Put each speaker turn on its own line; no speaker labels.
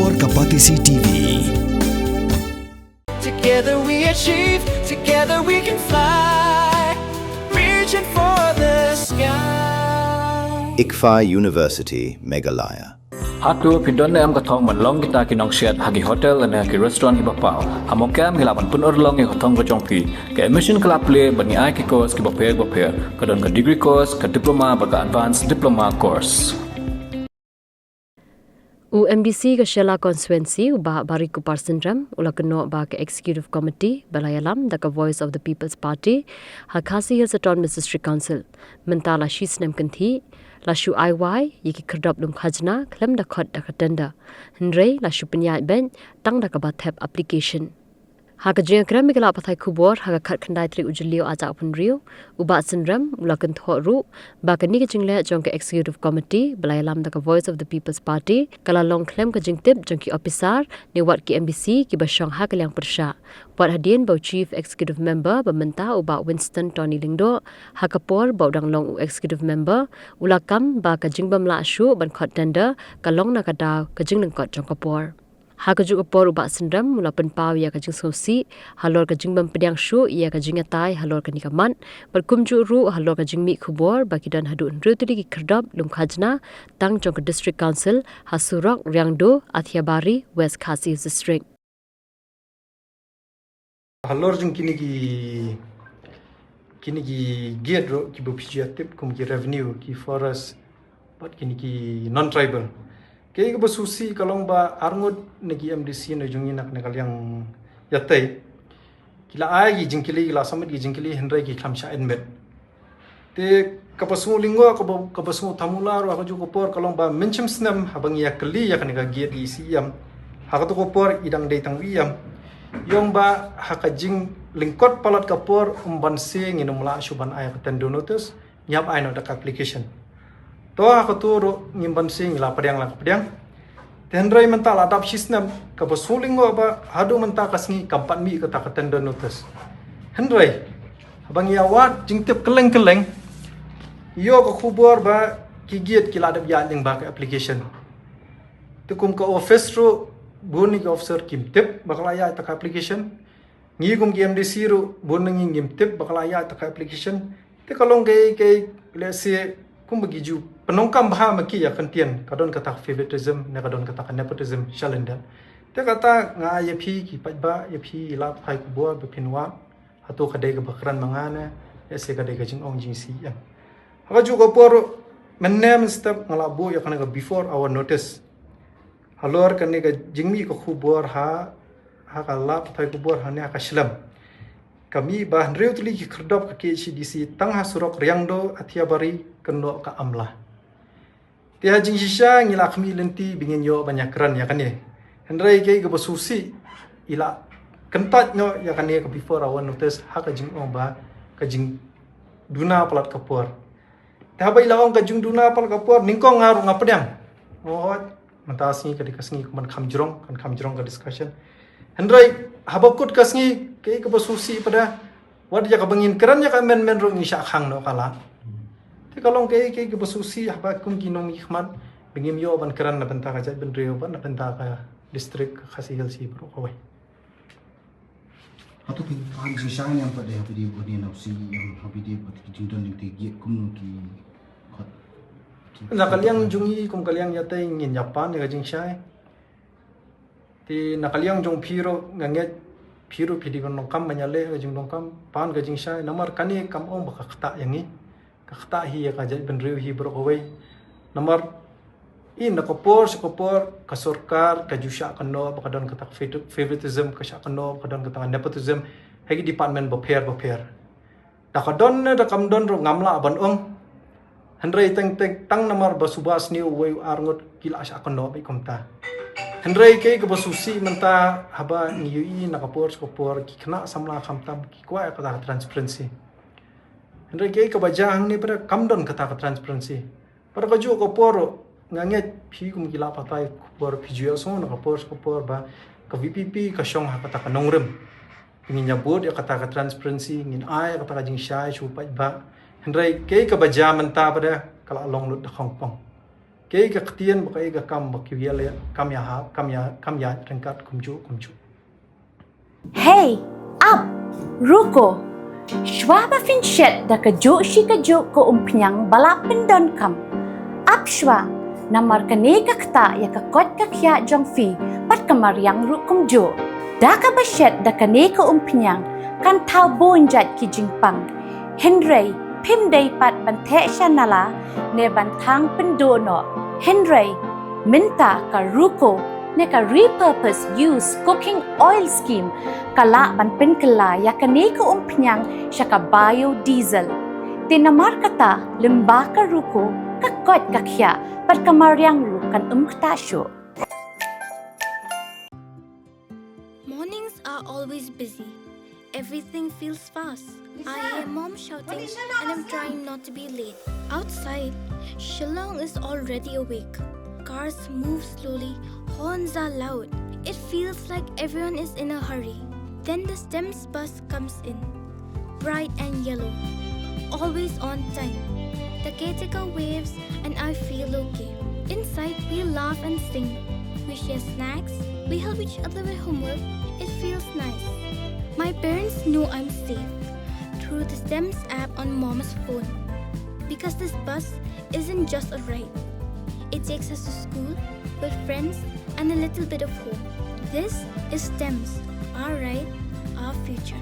Kapor Kapatisi TV.
Together we achieve, together we can fly, reaching for the sky.
ICFA University, Meghalaya.
Hatu pidon am katong manlong kita kinong shed hagi hotel dan hagi restaurant ibapau. Hamokam hilapan pun orlong e hotong kejongpi. Ke emission kelap play bani ai ki course ki baper kadon ke degree course ke diploma baga advanced diploma course.
UMBC ke Shela Constituency ubah bari ku Parsindram ula keno ba ke Executive Committee balayalam da ke Voice of the People's Party Khasi Hills Autonomous District Council mentala shisnem kanthi lashu IY yiki kerdap lum khajna klem da khot da katenda hendrei lashu penyai ben tang da ka bathep application Haka jeng kram mikala pathai kubor haka khat khandai tri ujulio aja upun rio uba sindram ulakan tho ru ba kani ke jingle jong ke Executive Committee balayalam da ka Voice of the People's Party kala long claim ka jingtip jong ki officer ni wat ki MBC ki basang ha kalyang persha wat hadien bau Chief Executive Member bamenta uba Winston Tony Lingdo haka por bau dang long Executive Member ulakam ba ka jingbam la shu ban khot tender ka long na ka daw ka jingling kot jong ka por Haka juga por ubak sendram mula penpau ia kajing sosi halor kajing bempediang syu ia kajing atai halor kanikaman berkumju ru halor kajing mi kubor bagi dan hadu nru tadi ki kerdap lum khajna tang jong ke District Council Hasurok Riangdo Athiabari West Khasi District
halor jong kini ki gate ro ki bupijatip kum ki revenue ki forest but kini ki non tribal Kaya ka basusi kalong ba arngot nagi MDC na jungi nak nakal yang yatai kila ay gi jingkili kila samit gi jingkili hendrai gi khamsha enmet te kapasu linggo kapasu tamula ro ako ju kopor kalong ba menchim snam habang ya kali ya kaniga gi gi siam hakato kopor idang dei tang wiam yong ba hakajing lingkot palat kapor umbanse nginumla suban ay katan donotus nyap ay no dak application Toa aku tu ngimban sing la padiang Tendrai mental adap sistem ka basuling go ba hadu mental kasngi kampat mi kata katenda notice. Hendrai abang ya wat jingtip keleng yo ka khubor ba kigiat kila adap ya yang ba ka application. Tukum ka office ro buni ka officer kimtip bakala ya ta application. Ngi kum ki MDC ro bunang ngimtip bakala ya ta application. Te kalong kay let's say kum bagiju penongkam baha maki ya kantian kadon kata favoritism ne kadon kata nepotism shalendan te kata nga yapi ki pajba yapi la phai ku bo bepinwa hato kadai ka bakran mangana ese kadai ka jing ong jing si ya ha ju ko por mennem step ngala bo ya kana before our notice halor kanne ka jingmi ko khubor ha ka la phai ku bor ha ne ka shlam kami bah reutli ki kerdop ka KCDC tang ha surok riangdo Athiabari kendo ka amla Tia jing shisha ngila kami lenti bingin yo banyak keran ya kan ye. Hendrai ke basusi ila kentat nyo ya kan ye ke before awan notice hak jing omba ka jing duna palat kapor. Taba ila ong ka jing duna palat kapor ningkong ngaru ngapedang. Oh mentasi ka dikasngi kuman kamjrong ka discussion. Hendrai habakut kasngi ke basusi pada wad ya ka bangin keran ya ka men ro ngisha khang no kala. Kalau kay basusi apa kum kinong ikhman bingim yo ban keran na benta ka jat ben rio ban na benta ka district Khasi Hills bro kawai
Atau pag sisang yang pada hapidi bodi na si yang hapidi pat kijinton ning tigi kum ki
na kalyang jungi kum kalyang yatay ngin Japan ga jing shai ti na kalyang jong phiro nganget phiro phidi kon kam manyale ga jing kam pan ga jing shai namar kani kam ong baka khata yangi kakta hi ya kajat benriu hi berkawai nomor in na kopor ka sarkar ka jusha kano bakadon kata favoritism ka sha kano bakadon kata nepotism hagi department baper da kadon da kamdon ro ngamla ban ong hendrai tang nomor basubas ni wei arngot kila sha kano bai komta hendrai ke basusi menta haba ni na kopor ki kena samla khamtam ki kwa kata transparency Hendrai kay kabajang ni pada kamdon kata transparency. Pada kaju ko poro nganget pi kum gila patay por PGO so na kapor ba ka VPP ka syong kata ka nongrem. Ingin nyabut ya kata ka transparency ngin ay kata ka jing syai chupai ba. Hendrai kay kabajang menta pada kala along lut da Hong Kong. Kay ga ktian ba kay ga kam ba kiwiala kam ya rengkat kumju.
Hey, up, ruko. Shwa ba finchet da ka jo shi ka jo ko umpnyang balapin don kam. Up shwa, namar ka ne ka kta ya ka kot ka kya jong fi pat kamaryang rukum jo. Da ka bashet da ka ne ka umpnyang kan tau bonjat ki jingpang. Henry, pim day pat bante siya nala ne bantang pendono. Henry, minta ka ruko ne ka repurpose use cooking oil scheme kala ban pen kala ya kane ko umpnyang siya ka biodiesel. Tinamar kata limba ka ruko kakot kakya pat kamaryang rukan ktasyo.
Mornings are always busy. Everything feels fast. I hear mom shouting and I'm trying not to be late. Outside, Shillong is already awake. Cars move slowly, horns are loud. It feels like everyone is in a hurry. Then the STEMS bus comes in, bright and yellow, always on time. The caretaker waves and I feel okay. Inside, we laugh and sing. We share snacks, we help each other with homework. It feels nice. My parents know I'm safe through the STEMS app on mom's phone. Because this bus isn't just a ride. It takes us to school with friends and a little bit of hope. This is STEMS, our ride, our future.